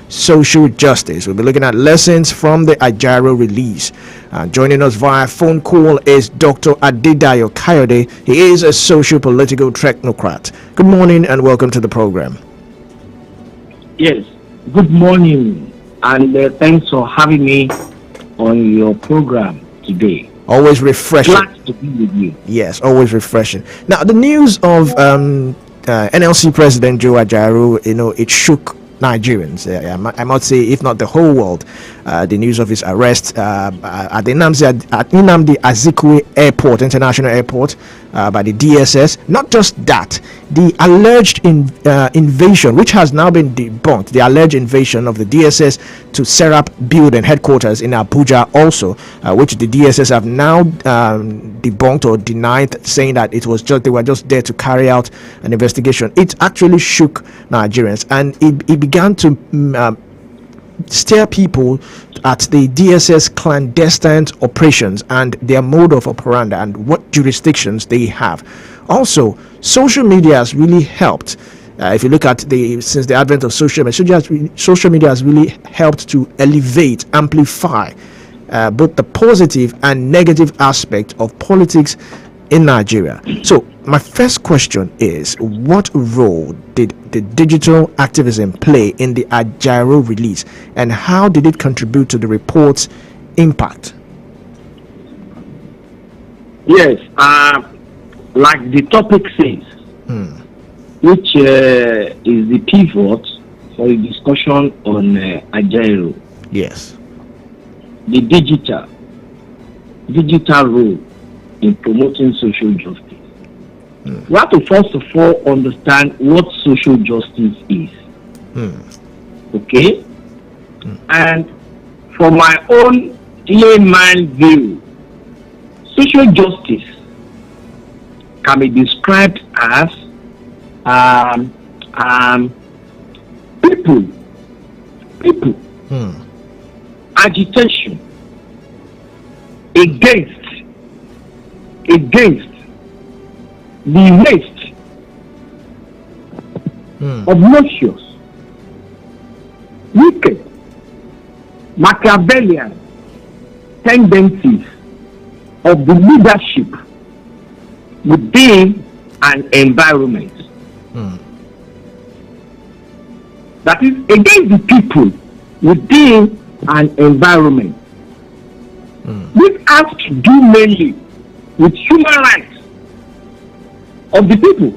social justice. We'll be looking at lessons from the Ajaro release. Joining us via phone call is Dr. Adedayo Kayode. He is a socio-political technocrat. Good morning and welcome to the program. Yes, good morning, and thanks for having me on your program today. Always refreshing. Glad to be with you. Yes, always refreshing. Now, the news of NLC President Joe Ajaro, it shook Nigerians. I might say, if not the whole world. The news of his arrest at the Nnamdi Azikiwe Airport, International Airport, by the DSS. Not just that, the alleged invasion, which has now been debunked, the alleged invasion of the DSS to Serap building headquarters in Abuja also, which the DSS have now debunked or denied, saying that they were just there to carry out an investigation. It actually shook Nigerians, and it began to steer people at the DSS clandestine operations and their mode of operandi and what jurisdictions they have. Also, social media has really helped. If you look at since the advent of social media has really helped to elevate, amplify both the positive and negative aspect of politics in Nigeria. So my first question is, what role did the digital activism play in the Ajaro release, and how did it contribute to the report's impact? Yes, like the topic says, which is the pivot for the discussion on Ajaro. Yes. The digital role in promoting social justice. We have to first of all understand what social justice is. Okay? And from my own layman view, social justice can be described as people agitation against the waste obnoxious, wicked, Machiavellian tendencies of the leadership within an environment. That is against the people within an environment. This has to do mainly with human rights of the people.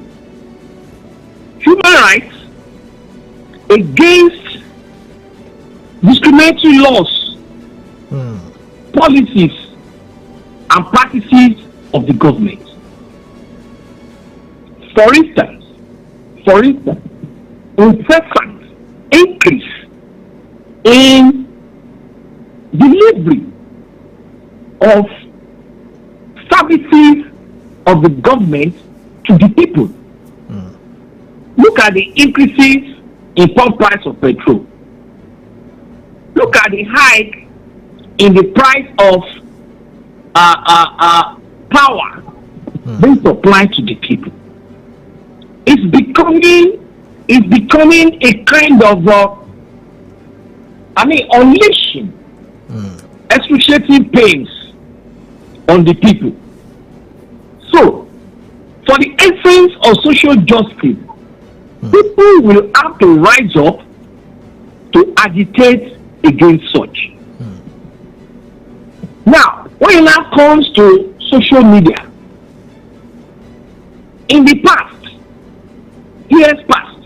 Human rights against discriminatory laws, policies, and practices of the government. For instance, incessant increase in delivery of services of the government to the people. Look at the increases in pump price of petrol. Look at the hike in the price of power being supplied to the people. It's becoming a kind of unleashing excruciating pains on the people. So, for the essence of social justice, people will have to rise up to agitate against such. Now, when it now comes to social media, in the past, years past,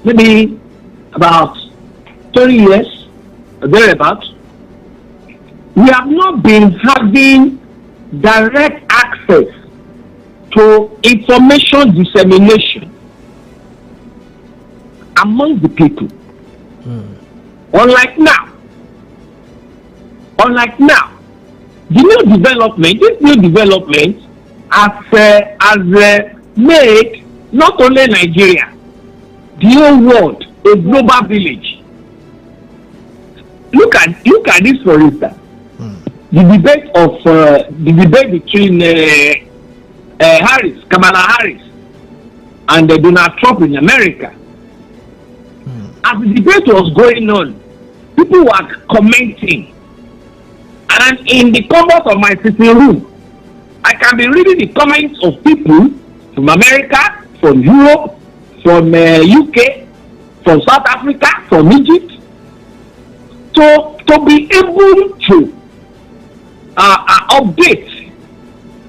maybe about 30 years, thereabouts, we have not been having direct access to information dissemination among the people. Unlike now, this new development has made not only Nigeria, the whole world, a global village. Look at this, for instance. The debate between Kamala Harris, and Donald Trump in America as the debate was going on, people were commenting. And in the comfort of my sitting room, I can be reading the comments of people from America, from Europe, from UK, from South Africa, from Egypt, to be able to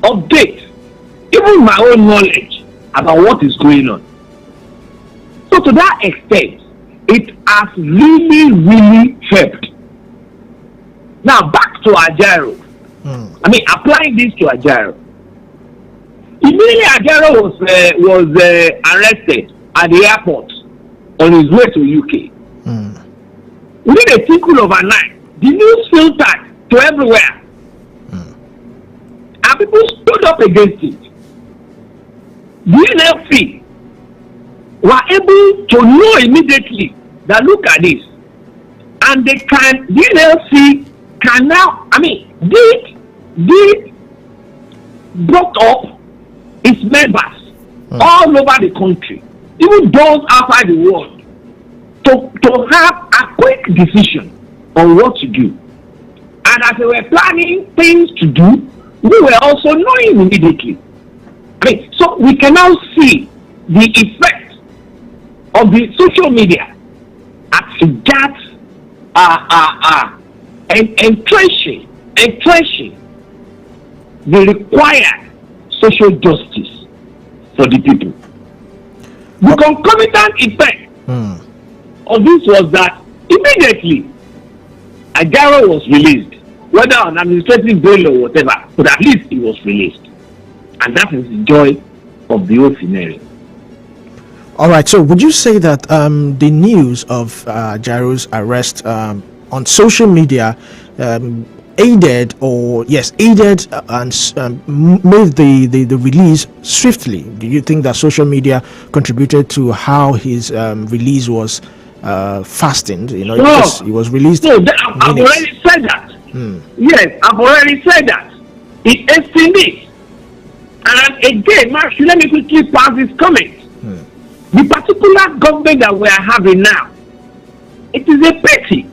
update even my own knowledge about what is going on. So to that extent, it has really helped. Now back to Ajaero. I mean, applying this to Ajaero. Immediately Ajaero was arrested at the airport on his way to UK. Within a tinkle of an eye, the news filtered to everywhere. And people stood up against it. The NLC were able to know immediately that look at this. And the NLC can now, did brought up its members all over the country, even those outside the world, to have a quick decision on what to do. And as they were planning things to do, we were also knowing immediately. So we can now see the effect of the social media as regards entrenching the required social justice for the people. The concomitant effect of this was that immediately Ajaero was released, whether on administrative bail or whatever, but at least he was released. And that is the joy of the whole scenario. All right, so would you say that the news of Ajairo's arrest on social media aided and made the release swiftly? Do you think that social media contributed to how his release was fastened? You know, no, he was released. No, I've already said that. Yes, I've already said that. It estimates. And again, Mark, let me quickly pass this comment. The particular government that we are having now, it is a pity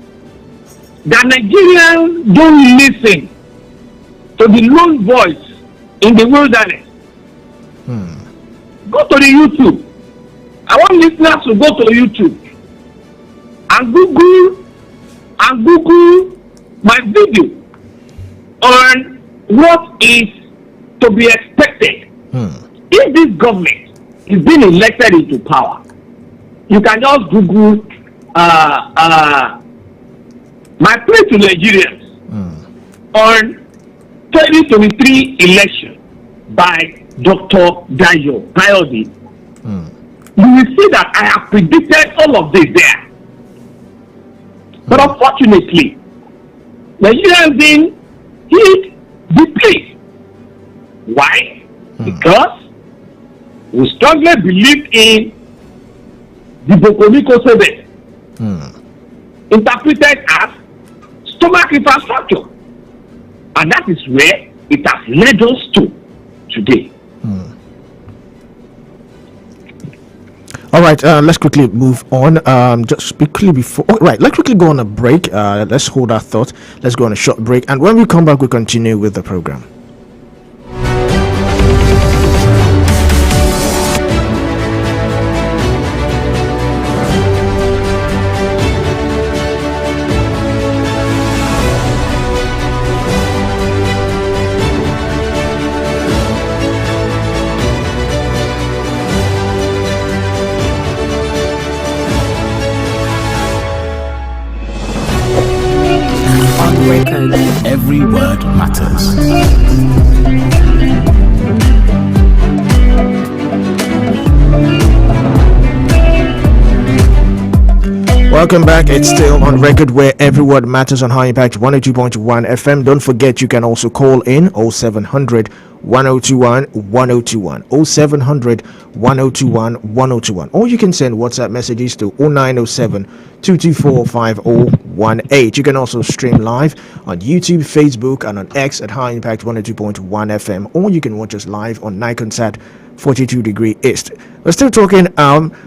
that Nigerians don't listen to the lone voice in the wilderness. Go to the YouTube. I want listeners to go to YouTube and Google my video on what is to be expected if this government is being elected into power. You can just Google my plea to Nigerians on 2023 election by Dr. Dayo Bayodi. You will see that I have predicted all of this there. But unfortunately, Nigerians didn't heed the plea. Why? Because we strongly believe in the Bokomiko Sebe, interpreted as stomach infrastructure. And that is where it has led us to today. All right, let's quickly move on. Just quickly before, let's quickly go on a break. Let's hold our thought. Let's go on a short break, and when we come back, we'll continue with the program. Every word matters. Welcome back. It's still on record where every word matters on High Impact 102.1 FM. Don't forget you can also call in 0700 1021 1021 0700 1021 1021, or you can send WhatsApp messages to 0907 224 5018. You can also stream live on YouTube, Facebook, and on X at High Impact 102.1 FM, or you can watch us live on Nikonsat 42 degree east. We're still talking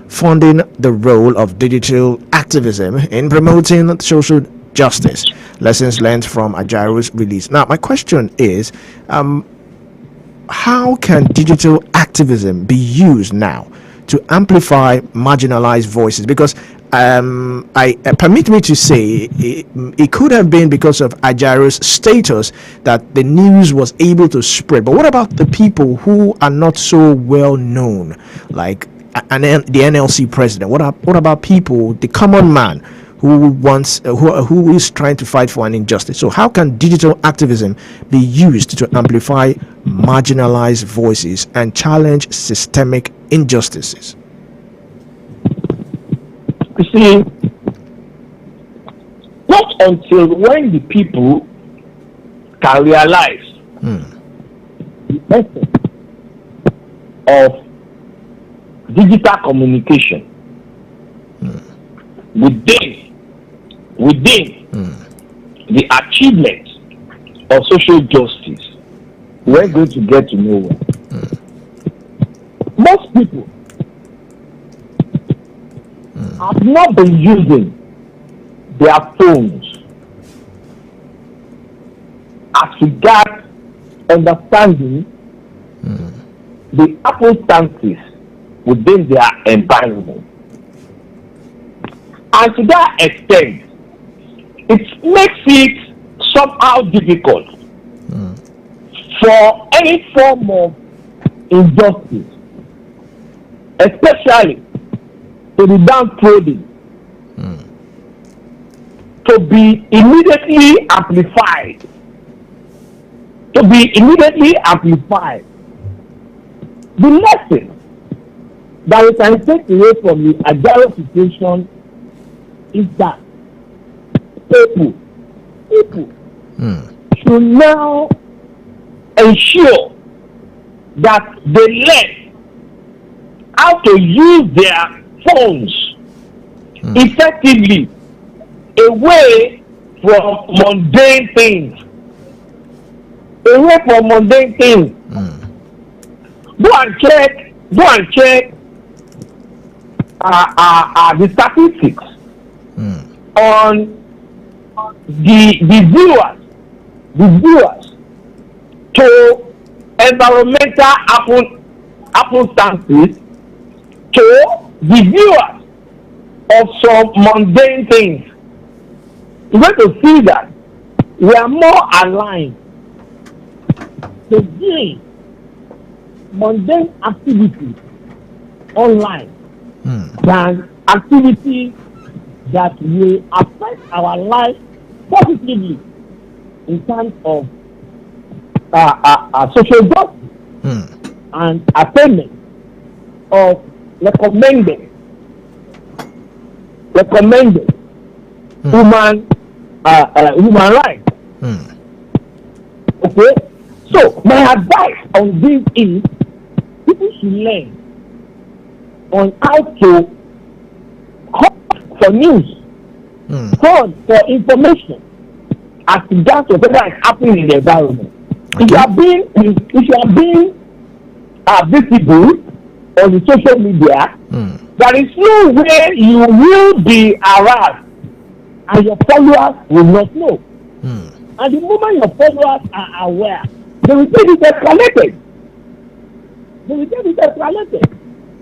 funding the role of digital activism activism in promoting social justice. Lessons learned from Ajairu's release. Now, my question is, how can digital activism be used now to amplify marginalized voices? Because permit me to say it could have been because of Ajairu's status that the news was able to spread. But what about the people who are not so well known, like the NLC president? What about people, the common man who wants who is trying to fight for an injustice? So how can digital activism be used to amplify marginalized voices and challenge systemic injustices? You see, not until when the people can realize the essence of digital communication within the achievement of social justice, we're going to get to nowhere. Most people have not been using their phones as regards understanding the circumstances within their environment. And to that extent, it makes it somehow difficult for any form of injustice, especially to the downtrodden, to be immediately amplified. The lesson that we can take away from the Ajairu situation is that people should now ensure that they learn how to use their phones effectively away from mundane things. Go and check the statistics on the viewers to environmental circumstances, to the viewers of some mundane things. You're going to see that we are more aligned to doing mundane activities online than activities that will affect our life positively in terms of social justice and attainment of recommended human rights. Okay, so my advice on this is people should learn on how to hunt for news, hunt for information as regards to whatever is happening in the environment. Okay. If you are being visible on the social media, there is no way you will be harassed and your followers will not know. And the moment your followers are aware, they will take it escalated.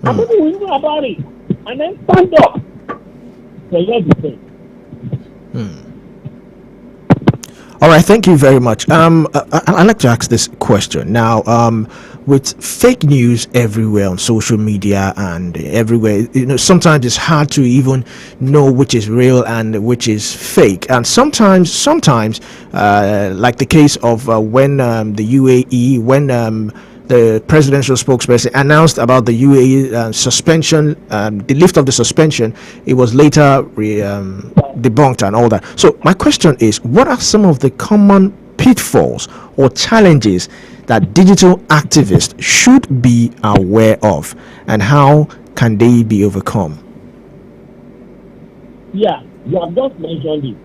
And people will know about it and then stand up for your defense. All right, thank you very much. I'd like to ask this question now. With fake news everywhere on social media and everywhere, sometimes it's hard to even know which is real and which is fake. And sometimes, like the case of when the UAE, when the presidential spokesperson announced about the UAE suspension, the lift of the suspension, it was later debunked and all that. So my question is, what are some of the common pitfalls or challenges that digital activists should be aware of, and how can they be overcome? Yeah, you have just mentioned it.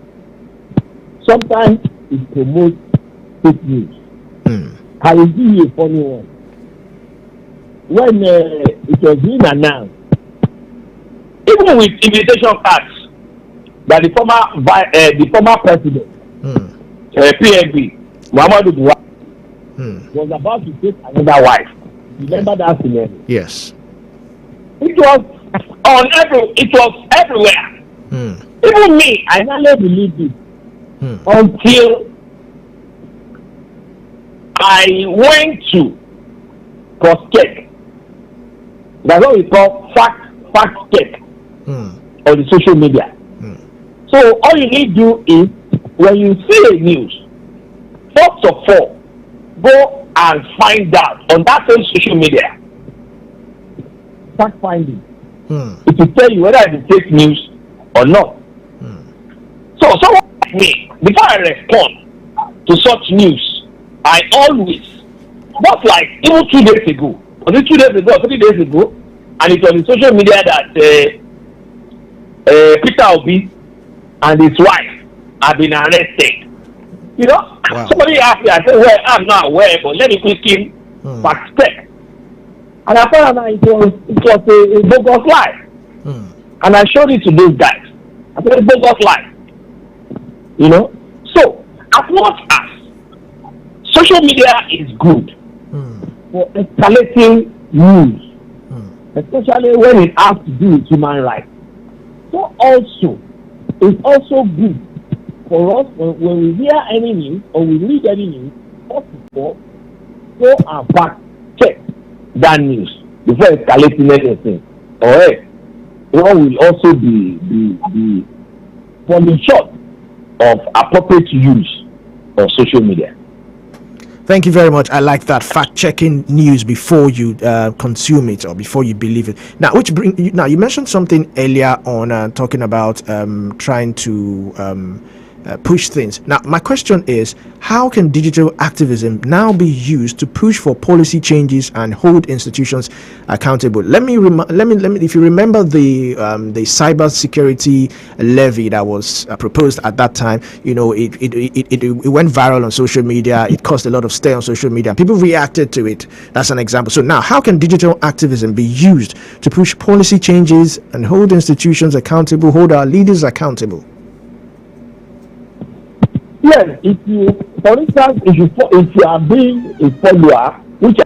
Sometimes it promotes fake news. I will give you a funny one. When it was being announced, even with invitation cards, that the former president, PNB, Muhammadu Buhari, was about to take another wife. Remember that scenario? Yes. It was everywhere. Even me, I never believed it until I went to cross-check. That's what we call fact check on the social media. So all you need to do is, when you see a news, first of all, go and find out on that same social media. Fact finding. It will tell you whether it's fake news or not. So someone like me, before I respond to such news, I always, just like even 2 days ago, was it 2 days ago or 3 days ago, and it was on social media that Peter Obi and his wife have been arrested. You know, somebody asked me, I said, well, I'm not aware, but let me quickly fact check. And I found out it was a bogus lie. And I showed it to those guys. I said, bogus lie. You know? So, as much as social media is good for escalating news, especially when it has to do with human rights, so also, it's also good for us when we hear any news or we read any news, first of all, go and fact check that news before escalating anything. Or one will also be falling short of appropriate use of social media. Thank you very much. I like that, fact-checking news before you consume it or before you believe it. Now, you mentioned something earlier on talking about trying to push things. Now, my question is, how can digital activism now be used to push for policy changes and hold institutions accountable? Let me if you remember the cyber security levy that was proposed at that time, you know, it went viral on social media. It caused a lot of stir on social media. People reacted to it. That's an example. So now, how can digital activism be used to push policy changes and hold institutions accountable, hold our leaders accountable? Yes, for instance, if you are being a follower, which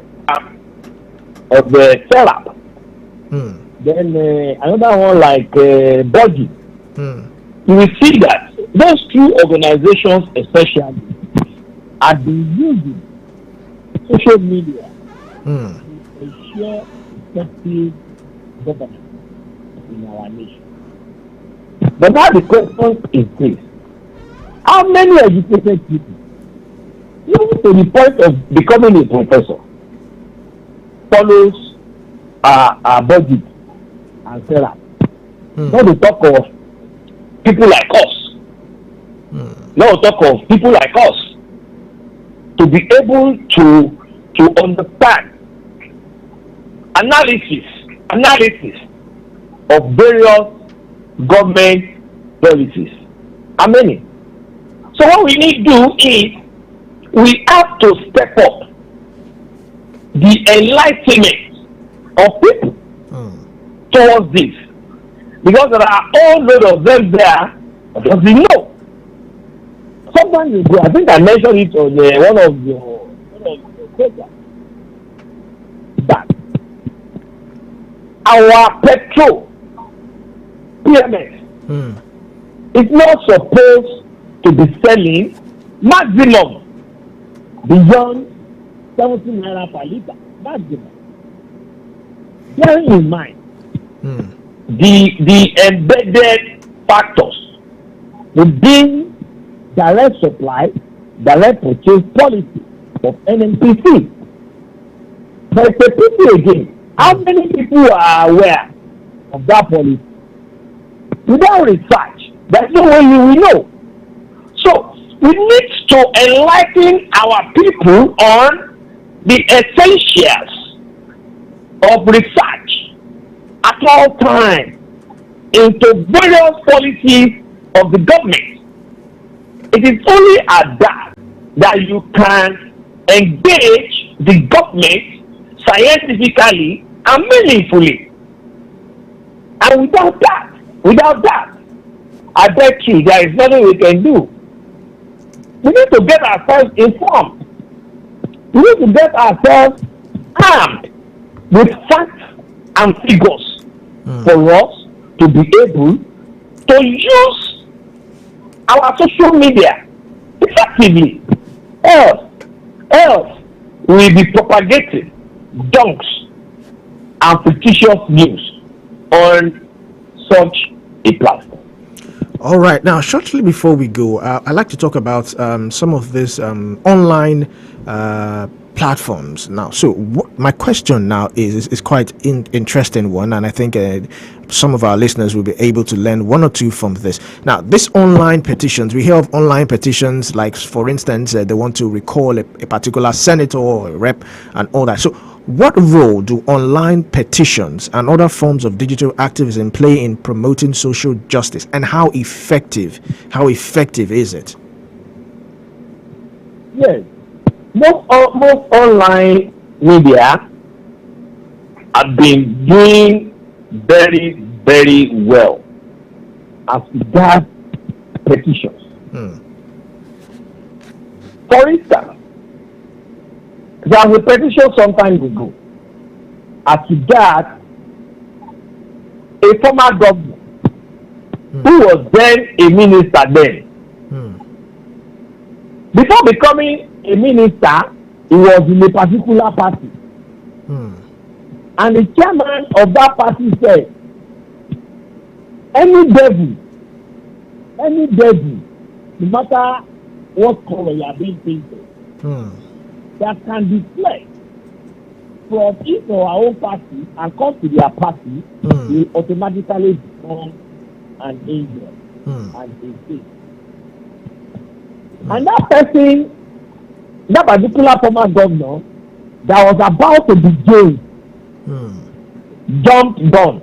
of the setup, then another one like Body, you will see that those two organizations especially have been using social media to ensure effective governance in our nation. But now the question is this: how many educated people, even to the point of becoming a professor, follows our budget and setup? Not to talk of people like us. Not to talk of people like us to be able to understand analysis of various government policies. How many? So what we need to do is we have to step up the enlightenment of people towards this, because there are a whole load of them there that doesn't know. Sometimes I think I mentioned it on one of your programs that our petrol PMS is not supposed to be selling maximum beyond 70 naira per liter. Maximum. Bearing in mind the embedded factors within direct supply, direct purchase policy of NNPC. But the people again, how many people are aware of that policy? Without research, there's no way you will know. So we need to enlighten our people on the essentials of research at all times into various policies of the government. It is only at that you can engage the government scientifically and meaningfully. And without that, I bet you there is nothing we can do. We need to get ourselves informed. We need to get ourselves armed with facts and figures for us to be able to use our social media effectively. Else we will be propagating dunks and fictitious news on such a platform. All right. Now, shortly before we go, I'd like to talk about some of these online platforms. Now, so my question now is quite interesting one, and I think some of our listeners will be able to learn one or two from this. Now, these online petitions, we hear of online petitions, like, for instance, they want to recall a particular senator or a rep and all that. So what role do online petitions and other forms of digital activism play in promoting social justice, and how effective is it? Yes, most online media have been doing very, very well as regards petitions. For instance, there was a petition some time ago as regards a former governor who was then a minister then. Before becoming a minister, he was in a particular party. And the chairman of that party said, any devil, no matter what color you are being painted, that can deflect from his or our own party and come to their party, will automatically become an angel and a saint. And that person, that particular former governor that was about to be jailed, jumped down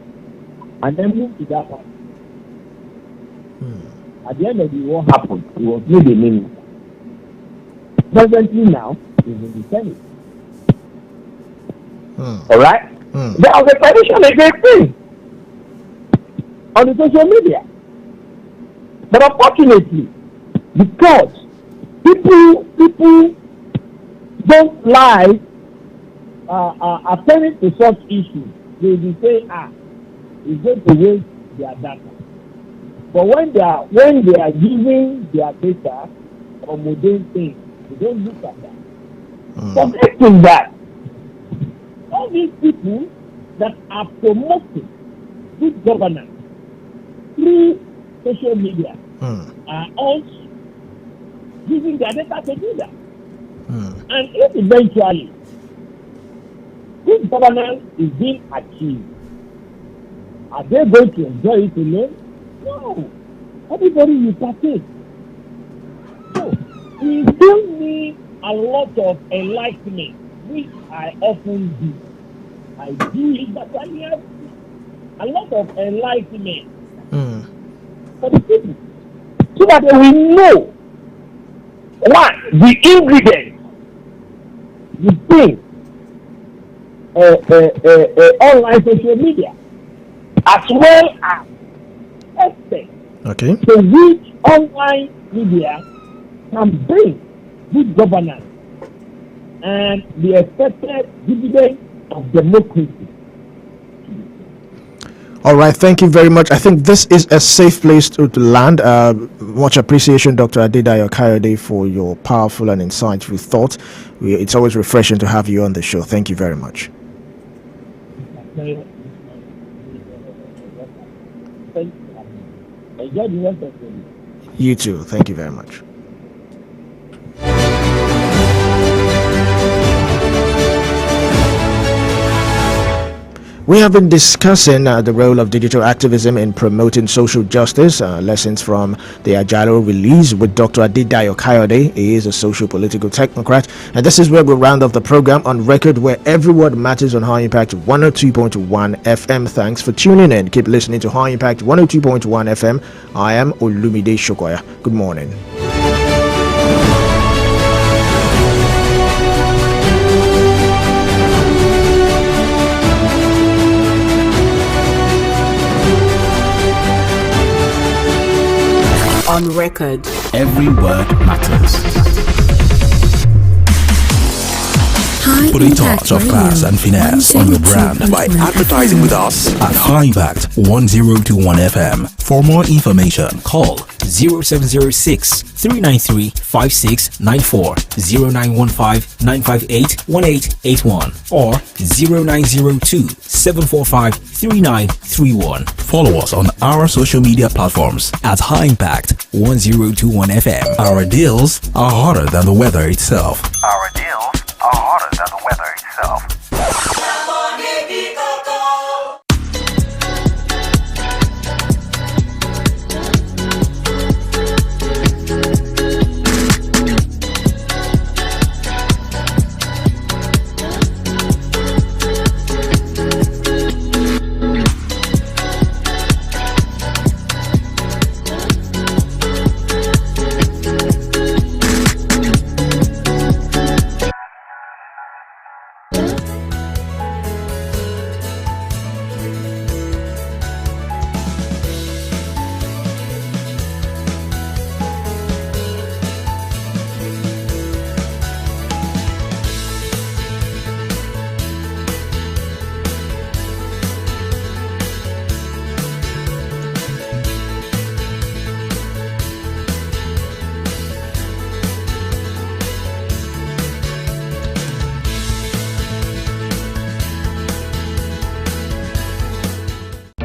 and then moved to that party. At the end of the day, what happened? He was made a minister. Presently now, he's in the Senate. Alright? There was a petition against him on the social media. But unfortunately, because people don't like attending to such issues, they will say, it's going to waste their data. But when they are using their data or modern things, they don't look at that. Forgetting that all these people that are promoting good governance through social media are also using their data to do that. And if eventually good governance is being achieved, are they going to enjoy it alone? No. Everybody will partake. So we still need a lot of enlightenment, which I often do. I do it, but I need a lot of enlightenment for the people, so that they will know what the ingredients, the things, online social media, as well as aspects to which online media can bring good governance and the expected dividend of democracy. All right, thank you very much. I think this is a safe place to land. Much appreciation, Dr. Adedayo Kayode, for your powerful and insightful thought. It's always refreshing to have you on the show. Thank you very much. You too. Thank you very much. We have been discussing the role of digital activism in promoting social justice, lessons from the Ajalo release with Dr. Adedayo Kayode. He is a social political technocrat. And this is where we'll round off the program on record, where every word matters on High Impact 102.1 FM. Thanks for tuning in. Keep listening to High Impact 102.1 FM. I am Olumide Shokoya. Good morning. On record. Every word matters. Put a touch of class and finesse on your brand by advertising with us at High Impact 1021 FM. For more information, call 0706 393 5694, 0915 958 1881, or 0902 745 3931. Follow us on our social media platforms at High Impact 1021 FM. Our deals are hotter than the weather itself. Our deals are hotter than the weather itself.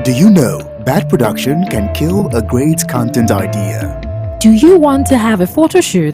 Do you know bad production can kill a great content idea? Do you want to have a photo shoot